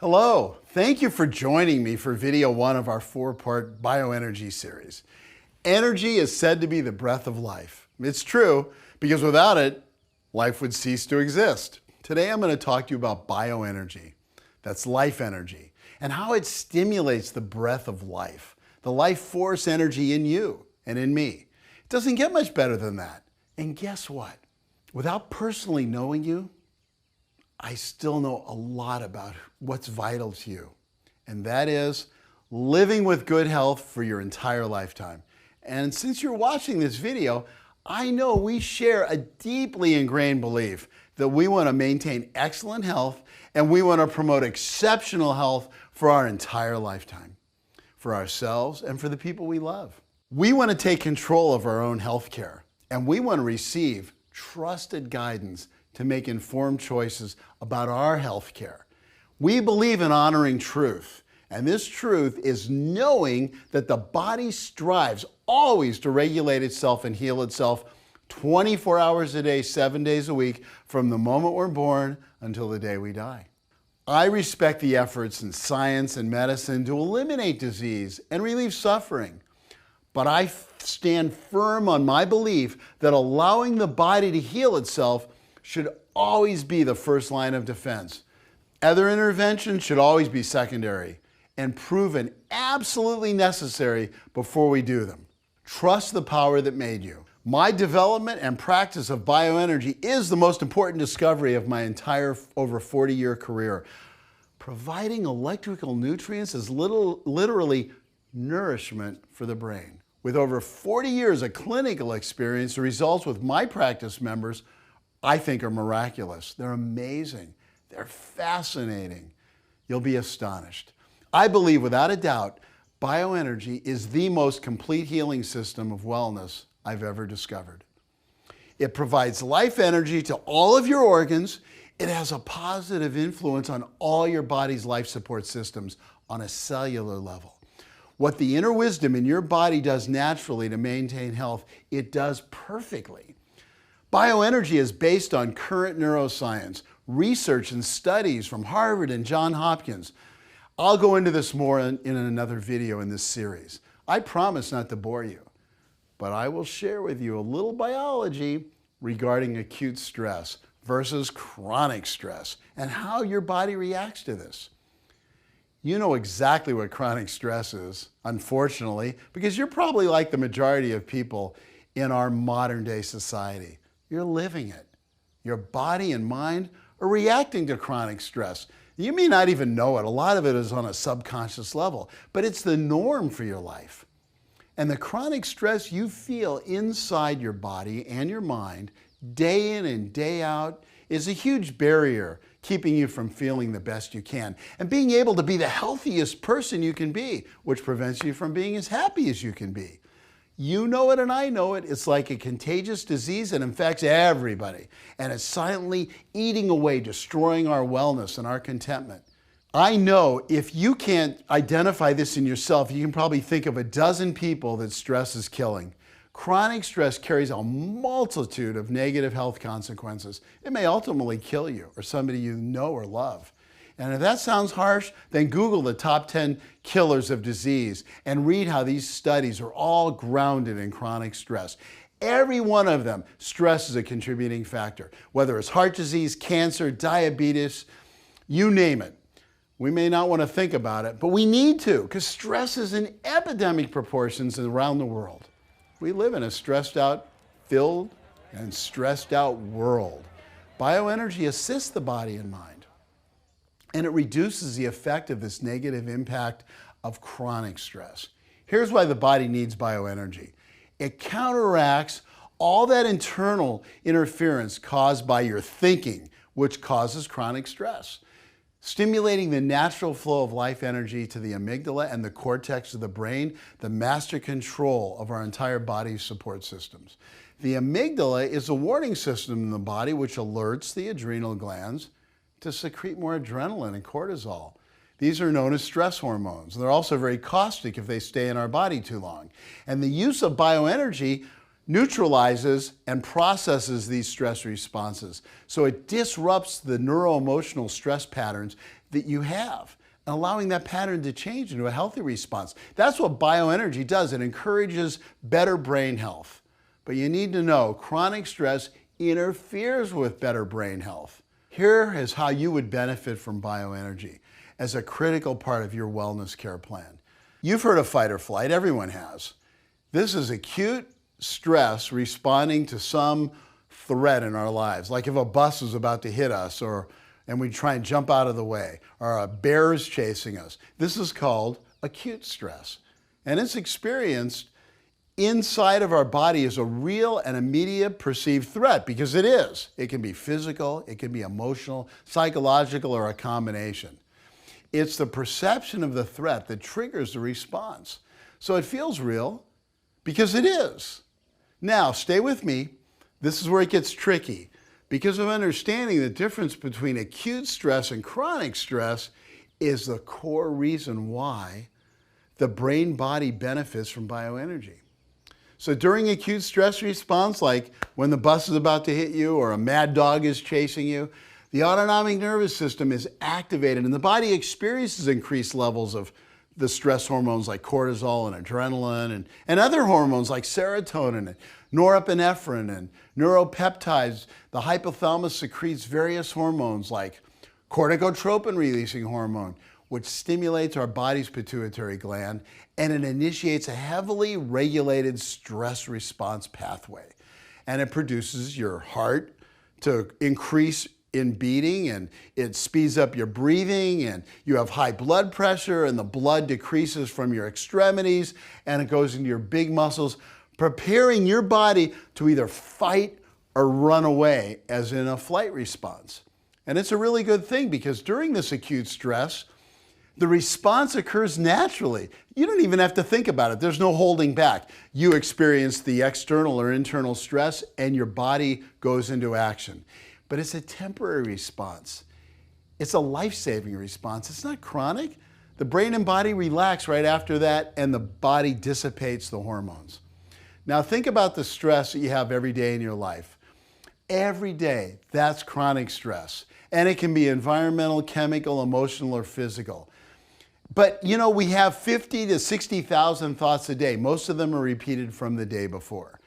Hello, thank you for joining me for video 1 of our 4-part bioenergy series. Energy is said to be the breath of life. It's true, because without it, life would cease to exist. Today I'm going to talk to you about bioenergy, that's life energy, and how it stimulates the breath of life, the life force energy in you and in me. It doesn't get much better than that. And guess what? Without personally knowing you, I still know a lot about what's vital to you, and that is living with good health for your entire lifetime. And since you're watching this video, I know we share a deeply ingrained belief that we want to maintain excellent health and we want to promote exceptional health for our entire lifetime, for ourselves and for the people we love. We want to take control of our own health care, and we want to receive trusted guidance to make informed choices about our health care. We believe in honoring truth, and this truth is knowing that the body strives always to regulate itself and heal itself 24 hours a day, 7 days a week, from the moment we're born until the day we die. I respect the efforts in science and medicine to eliminate disease and relieve suffering, but I stand firm on my belief that allowing the body to heal itself should always be the first line of defense. Other interventions should always be secondary and proven absolutely necessary before we do them. Trust the power that made you. My development and practice of bioenergy is the most important discovery of my entire over 40-year career. Providing electrical nutrients is literally nourishment for the brain. With over 40 years of clinical experience, the results with my practice members I think are miraculous. They're amazing. They're fascinating. You'll be astonished. I believe without a doubt, bioenergy is the most complete healing system of wellness I've ever discovered. It provides life energy to all of your organs. It has a positive influence on all your body's life support systems on a cellular level. What the inner wisdom in your body does naturally to maintain health, it does perfectly. Bioenergy is based on current neuroscience, research and studies from Harvard and Johns Hopkins. I'll go into this more in another video in this series. I promise not to bore you, but I will share with you a little biology regarding acute stress versus chronic stress and how your body reacts to this. You know exactly what chronic stress is, unfortunately, because you're probably like the majority of people in our modern day society. You're living it. Your body and mind are reacting to chronic stress. You may not even know it. A lot of it is on a subconscious level, but it's the norm for your life. And the chronic stress you feel inside your body and your mind, day in and day out, is a huge barrier keeping you from feeling the best you can and being able to be the healthiest person you can be, which prevents you from being as happy as you can be. You know it and I know it. It's like a contagious disease that infects everybody, and it's silently eating away, destroying our wellness and our contentment. I know if you can't identify this in yourself, you can probably think of a dozen people that stress is killing. Chronic stress carries a multitude of negative health consequences. It may ultimately kill you or somebody you know or love. And if that sounds harsh, then Google the top 10 killers of disease and read how these studies are all grounded in chronic stress. Every one of them, stress is a contributing factor, whether it's heart disease, cancer, diabetes, you name it. We may not want to think about it, but we need to, because stress is in epidemic proportions around the world. We live in a stressed out, filled, and stressed out world. Bioenergy assists the body and mind, and it reduces the effect of this negative impact of chronic stress. Here's why the body needs bioenergy. It counteracts all that internal interference caused by your thinking, which causes chronic stress, stimulating the natural flow of life energy to the amygdala and the cortex of the brain, the master control of our entire body's support systems. The amygdala is a warning system in the body which alerts the adrenal glands to secrete more adrenaline and cortisol. These are known as stress hormones. They're also very caustic if they stay in our body too long. And the use of bioenergy neutralizes and processes these stress responses. So it disrupts the neuroemotional stress patterns that you have, and allowing that pattern to change into a healthy response. That's what bioenergy does. It encourages better brain health. But you need to know chronic stress interferes with better brain health. Here is how you would benefit from bioenergy as a critical part of your wellness care plan. You've heard of fight or flight, everyone has. This is acute stress responding to some threat in our lives, like if a bus is about to hit us and we try and jump out of the way, or a bear is chasing us. This is called acute stress. And it's experienced inside of our body as a real and immediate perceived threat, because it is. It can be physical, it can be emotional, psychological, or a combination. It's the perception of the threat that triggers the response. So it feels real because it is. Now, stay with me. This is where it gets tricky. Because of understanding the difference between acute stress and chronic stress is the core reason why the brain-body benefits from bioenergy. So during acute stress response, like when the bus is about to hit you or a mad dog is chasing you, the autonomic nervous system is activated and the body experiences increased levels of the stress hormones like cortisol and adrenaline and other hormones like serotonin and norepinephrine and neuropeptides. The hypothalamus secretes various hormones like corticotropin-releasing hormone, which stimulates our body's pituitary gland, and it initiates a heavily regulated stress response pathway. And it produces your heart to increase in beating, and it speeds up your breathing, and you have high blood pressure, and the blood decreases from your extremities, and it goes into your big muscles, preparing your body to either fight or run away, as in a flight response. And it's a really good thing, because during this acute stress, the response occurs naturally. You don't even have to think about it. There's no holding back. You experience the external or internal stress, and your body goes into action. But it's a temporary response. It's a life-saving response. It's not chronic. The brain and body relax right after that, and the body dissipates the hormones. Now think about the stress that you have every day in your life. Every day, that's chronic stress. And it can be environmental, chemical, emotional, or physical. But you know, we have 50 to 60,000 thoughts a day. Most of them are repeated from the day before.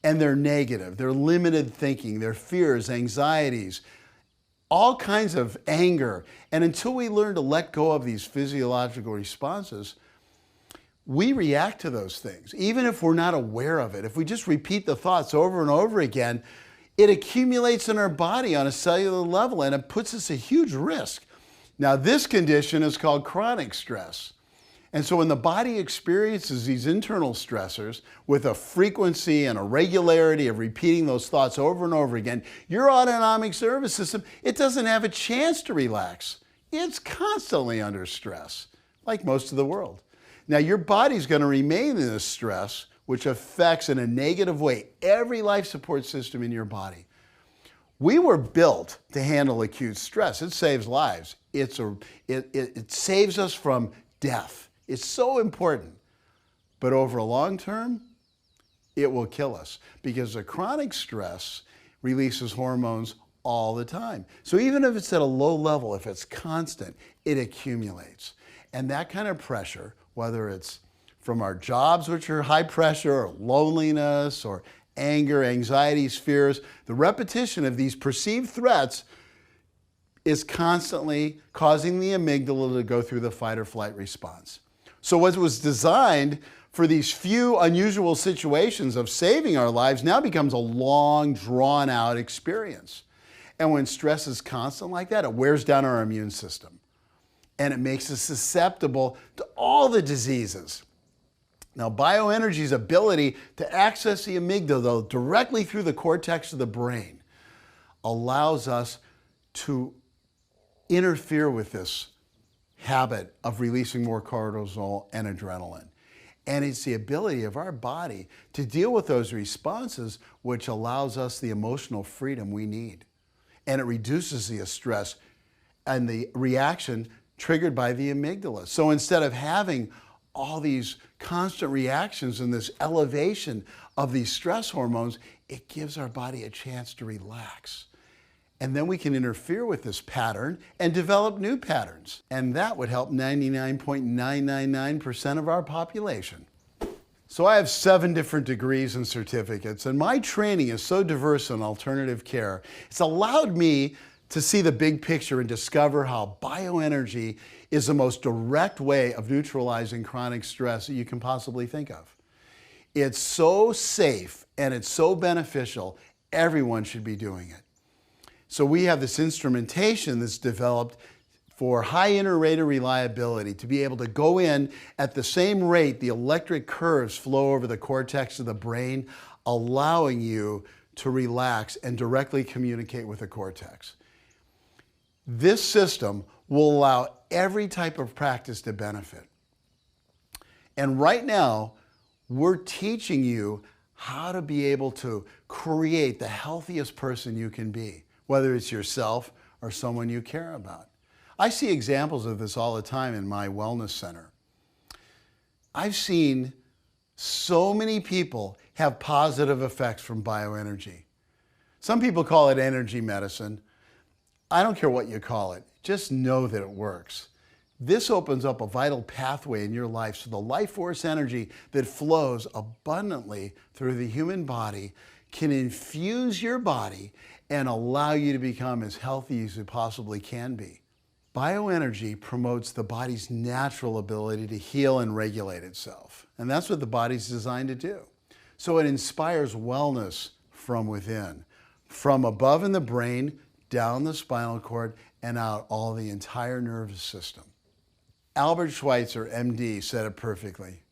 And they're negative, they're limited thinking, they're fears, anxieties, all kinds of anger. And until we learn to let go of these physiological responses, we react to those things, even if we're not aware of it. If we just repeat the thoughts over and over again, it accumulates in our body on a cellular level, and it puts us at huge risk. Now, this condition is called chronic stress. And so when the body experiences these internal stressors with a frequency and a regularity of repeating those thoughts over and over again, your autonomic nervous system, it doesn't have a chance to relax. It's constantly under stress, like most of the world. Now, your body's going to remain in this stress, which affects in a negative way every life support system in your body. We were built to handle acute stress. It saves lives. It saves us from death. It's so important. But over a long term, it will kill us, because the chronic stress releases hormones all the time. So even if it's at a low level, if it's constant, it accumulates. And that kind of pressure, whether it's from our jobs, which are high pressure, or loneliness, or anger, anxieties, fears, the repetition of these perceived threats is constantly causing the amygdala to go through the fight or flight response. So what was designed for these few unusual situations of saving our lives now becomes a long, drawn-out experience. And when stress is constant like that, it wears down our immune system. And it makes us susceptible to all the diseases. Now, bioenergy's ability to access the amygdala directly through the cortex of the brain allows us to interfere with this habit of releasing more cortisol and adrenaline. And it's the ability of our body to deal with those responses which allows us the emotional freedom we need. And it reduces the stress and the reaction triggered by the amygdala. So instead of having all these constant reactions and this elevation of these stress hormones, it gives our body a chance to relax. And then we can interfere with this pattern and develop new patterns. And that would help 99.999% of our population. So I have 7 different degrees and certificates, and my training is so diverse in alternative care. It's allowed me to see the big picture and discover how bioenergy is the most direct way of neutralizing chronic stress that you can possibly think of. It's so safe and it's so beneficial, everyone should be doing it. So we have this instrumentation that's developed for high inter-rater reliability, to be able to go in at the same rate the electric curves flow over the cortex of the brain, allowing you to relax and directly communicate with the cortex. This system will allow every type of practice to benefit. And right now, we're teaching you how to be able to create the healthiest person you can be, whether it's yourself or someone you care about. I see examples of this all the time in my wellness center. I've seen so many people have positive effects from bioenergy. Some people call it energy medicine. I don't care what you call it, just know that it works. This opens up a vital pathway in your life so the life force energy that flows abundantly through the human body can infuse your body and allow you to become as healthy as you possibly can be. Bioenergy promotes the body's natural ability to heal and regulate itself. And that's what the body's designed to do. So it inspires wellness from within, from above in the brain, down the spinal cord, and out all the entire nervous system. Albert Schweitzer, MD, said it perfectly.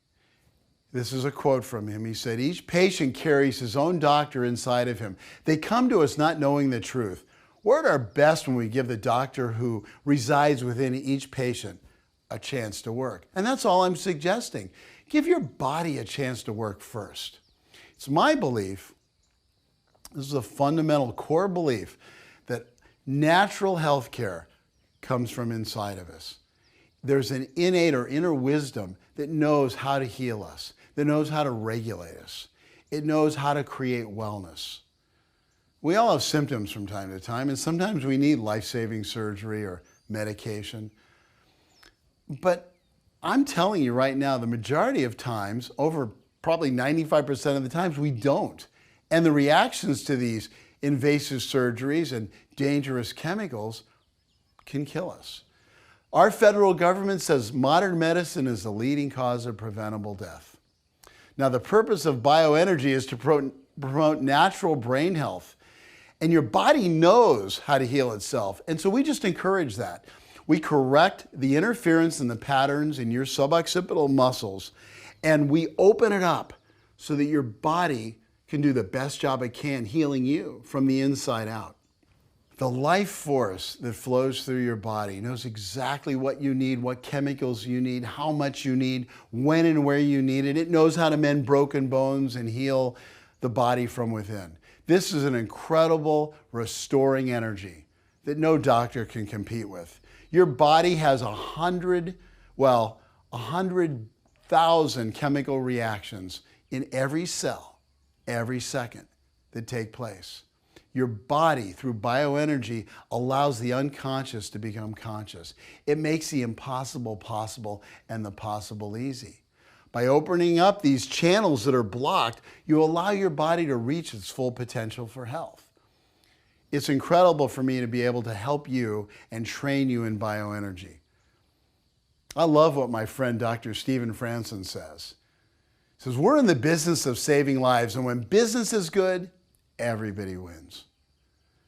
This is a quote from him. He said, "Each patient carries his own doctor inside of him. They come to us not knowing the truth. We're at our best when we give the doctor who resides within each patient a chance to work." And that's all I'm suggesting. Give your body a chance to work first. It's my belief, this is a fundamental core belief, that natural health care comes from inside of us. There's an innate or inner wisdom that knows how to heal us, that knows how to regulate us. It knows how to create wellness. We all have symptoms from time to time, and sometimes we need life-saving surgery or medication. But I'm telling you right now, the majority of times, over probably 95% of the times, we don't. And the reactions to these invasive surgeries and dangerous chemicals can kill us. Our federal government says modern medicine is the leading cause of preventable death. Now, the purpose of bioenergy is to promote natural brain health. And your body knows how to heal itself. And so we just encourage that. We correct the interference and the patterns in your suboccipital muscles, and we open it up so that your body can do the best job it can healing you from the inside out. The life force that flows through your body knows exactly what you need, what chemicals you need, how much you need, when and where you need it. It knows how to mend broken bones and heal the body from within. This is an incredible restoring energy that no doctor can compete with. Your body has 100,000 chemical reactions in every cell, every second that take place. Your body, through bioenergy, allows the unconscious to become conscious. It makes the impossible possible and the possible easy. By opening up these channels that are blocked, you allow your body to reach its full potential for health. It's incredible for me to be able to help you and train you in bioenergy. I love what my friend Dr. Stephen Franson says. He says, "We're in the business of saving lives, and when business is good, everybody wins."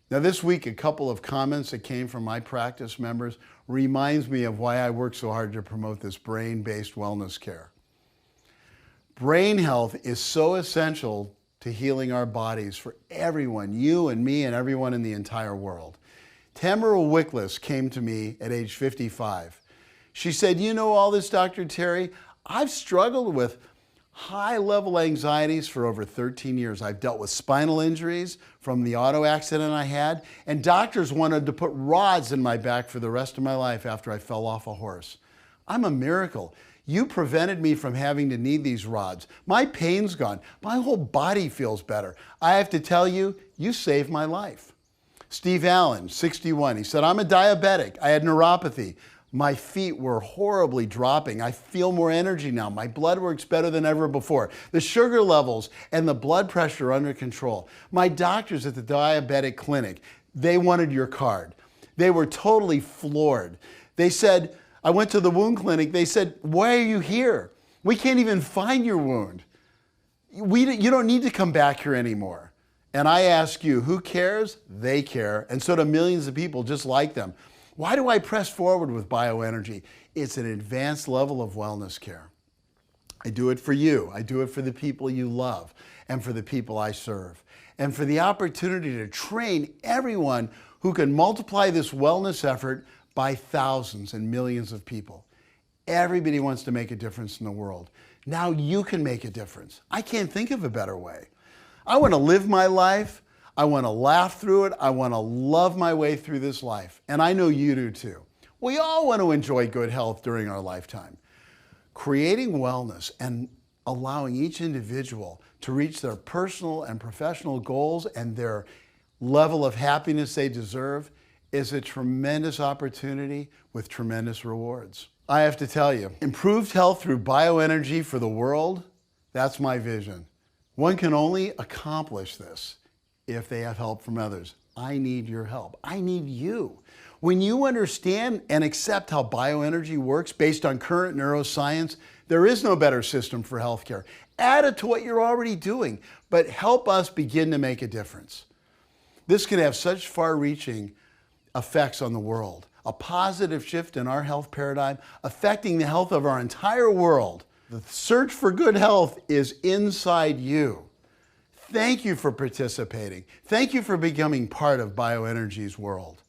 Now this week, a couple of comments that came from my practice members reminds me of why I work so hard to promote this brain-based wellness care. Brain health is so essential to healing our bodies for everyone, you and me and everyone in the entire world. Tamara Wickless came to me at age 55. She said, "You know all this, Dr. Terry? I've struggled with high-level anxieties for over 13 years. I've dealt with spinal injuries from the auto accident I had, and doctors wanted to put rods in my back for the rest of my life after I fell off a horse. I'm a miracle. You prevented me from having to need these rods. My pain's gone. My whole body feels better. I have to tell you, you saved my life." Steve Allen, 61, he said, I'm a diabetic. I had neuropathy. My feet were horribly dropping. I feel more energy now. My blood works better than ever before. The sugar levels and the blood pressure are under control. My doctors at the diabetic clinic, they wanted your card. They were totally floored. They said, I went to the wound clinic. They said, why are you here? We can't even find your wound. You don't need to come back here anymore. And I ask you, who cares? They care. And so do millions of people just like them. Why do I press forward with bioenergy? It's an advanced level of wellness care. I do it for you. I do it for the people you love and for the people I serve. And for the opportunity to train everyone who can multiply this wellness effort by thousands and millions of people. Everybody wants to make a difference in the world. Now you can make a difference. I can't think of a better way. I want to live my life. I want to laugh through it. I want to love my way through this life. And I know you do too. We all want to enjoy good health during our lifetime. Creating wellness and allowing each individual to reach their personal and professional goals and their level of happiness they deserve is a tremendous opportunity with tremendous rewards. I have to tell you, improved health through bioenergy for the world, that's my vision. One can only accomplish this if they have help from others. I need your help. I need you. When you understand and accept how bioenergy works based on current neuroscience, there is no better system for healthcare. Add it to what you're already doing, but help us begin to make a difference. This can have such far-reaching effects on the world. A positive shift in our health paradigm affecting the health of our entire world. The search for good health is inside you. Thank you for participating. Thank you for becoming part of Bioenergy's world.